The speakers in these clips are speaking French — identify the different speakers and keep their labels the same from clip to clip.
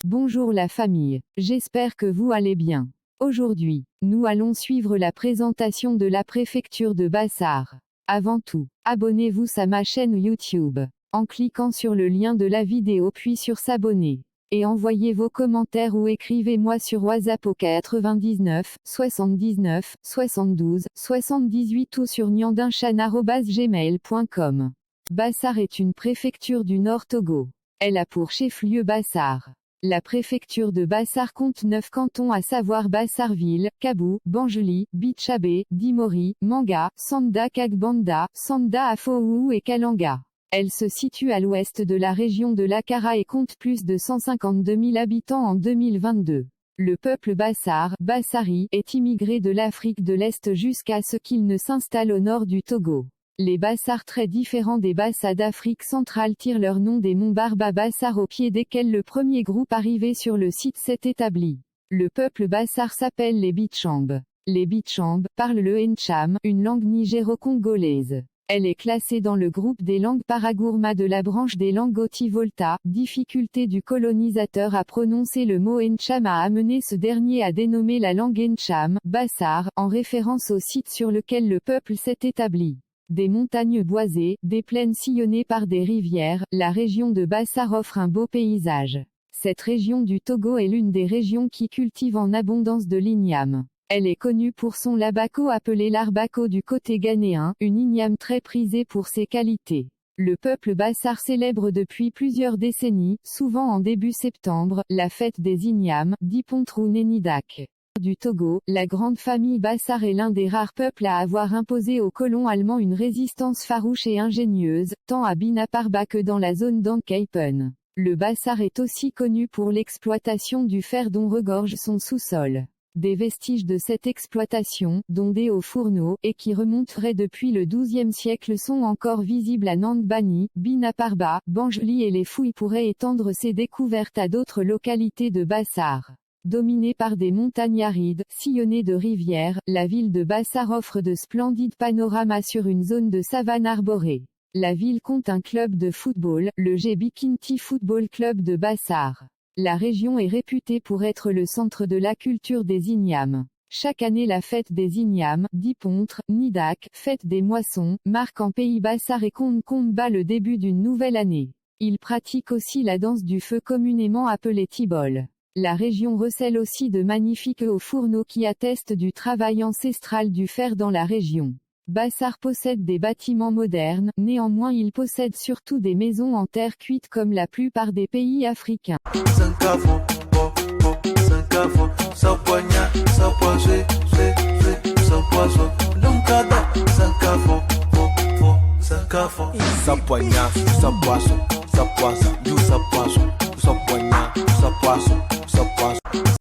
Speaker 1: Bonjour la famille, j'espère que vous allez bien. Aujourd'hui, nous allons suivre la présentation de la préfecture de Bassar. Avant tout, abonnez-vous à ma chaîne YouTube, en cliquant sur le lien de la vidéo puis sur s'abonner. Et envoyez vos commentaires ou écrivez-moi sur WhatsApp au 99 79 72 78 ou sur nyandinchan@gmail.com. Bassar est une préfecture du Nord Togo. Elle a pour chef-lieu Bassar. La préfecture de Bassar compte 9 cantons à savoir Bassarville, Kabou, Banjuli, Bitchabé, Dimori, Manga, Sanda Kagbanda, Sanda Afou et Kalanga. Elle se situe à l'ouest de la région de l'Akara et compte plus de 152 000 habitants en 2022. Le peuple Bassar, Bassari, est immigré de l'Afrique de l'Est jusqu'à ce qu'il ne s'installe au nord du Togo. Les Bassars très différents des Bassas d'Afrique centrale tirent leur nom des monts Barba Bassar au pied desquels le premier groupe arrivé sur le site s'est établi. Le peuple Bassar s'appelle les Bitchambes. Les Bitchambes parlent le Ncham, une langue nigéro-congolaise. Elle est classée dans le groupe des langues paragourma de la branche des langues Oti-Volta. Difficulté du colonisateur à prononcer le mot Ncham a amené ce dernier à dénommer la langue Ncham, Bassar, en référence au site sur lequel le peuple s'est établi. Des montagnes boisées, des plaines sillonnées par des rivières, la région de Bassar offre un beau paysage. Cette région du Togo est l'une des régions qui cultive en abondance de l'igname. Elle est connue pour son labako appelé l'arbako du côté ghanéen, une igname très prisée pour ses qualités. Le peuple Bassar célèbre depuis plusieurs décennies, souvent en début septembre, la fête des ignames, Dipontrou Nenidak. Du Togo, la grande famille Bassar est l'un des rares peuples à avoir imposé aux colons allemands une résistance farouche et ingénieuse, tant à Bina Parba que dans la zone d'Ankeipen. Le Bassar est aussi connu pour l'exploitation du fer dont regorge son sous-sol. Des vestiges de cette exploitation, dont des hauts fourneaux, et qui remonteraient depuis le XIIe siècle sont encore visibles à Nandbani, Bina Parba, Banjuli et les fouilles pourraient étendre ces découvertes à d'autres localités de Bassar. Dominée par des montagnes arides, sillonnée de rivières, la ville de Bassar offre de splendides panoramas sur une zone de savane arborée. La ville compte un club de football, le Gebikinti Football Club de Bassar. La région est réputée pour être le centre de la culture des ignames. Chaque année la fête des ignames, Dipontre, Nidak, fête des moissons, marque en pays Bassar et Komba le début d'une nouvelle année. Ils pratiquent aussi la danse du feu communément appelée Tibol. La région recèle aussi de magnifiques hauts fourneaux qui attestent du travail ancestral du fer dans la région. Bassar possède des bâtiments modernes, néanmoins il possède surtout des maisons en terre cuite comme la plupart des pays africains.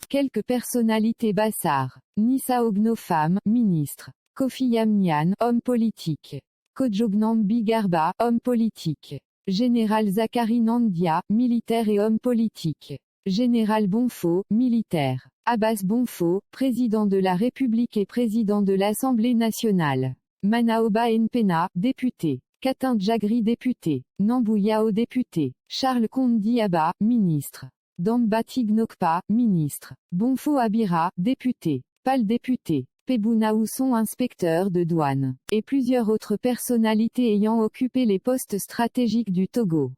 Speaker 1: Quelques personnalités Bassar. Nissa Ogno femme, ministre. Kofi Yamnian, homme politique. Kodjognam Bigarba, homme politique. Général Zachary Nandia, militaire et homme politique. Général Bonfo, militaire. Abbas Bonfo, président de la République et président de l'Assemblée nationale. Manaoba Npena, député. Katin Djagri député. Nambouyao député. Charles Kondiaba, ministre. Dambati Gnokpa, ministre. Bonfo Abira, député. Pal député. Pebouna Ousson inspecteur de douane. Et plusieurs autres personnalités ayant occupé les postes stratégiques du Togo.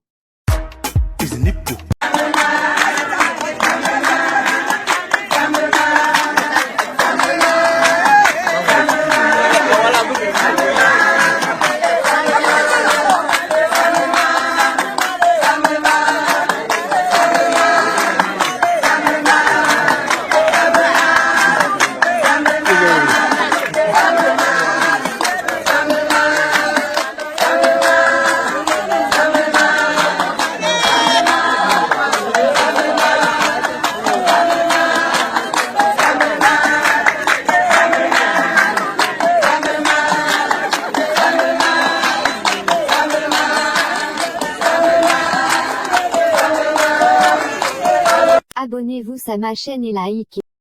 Speaker 2: Abonnez-vous à ma chaîne et likez.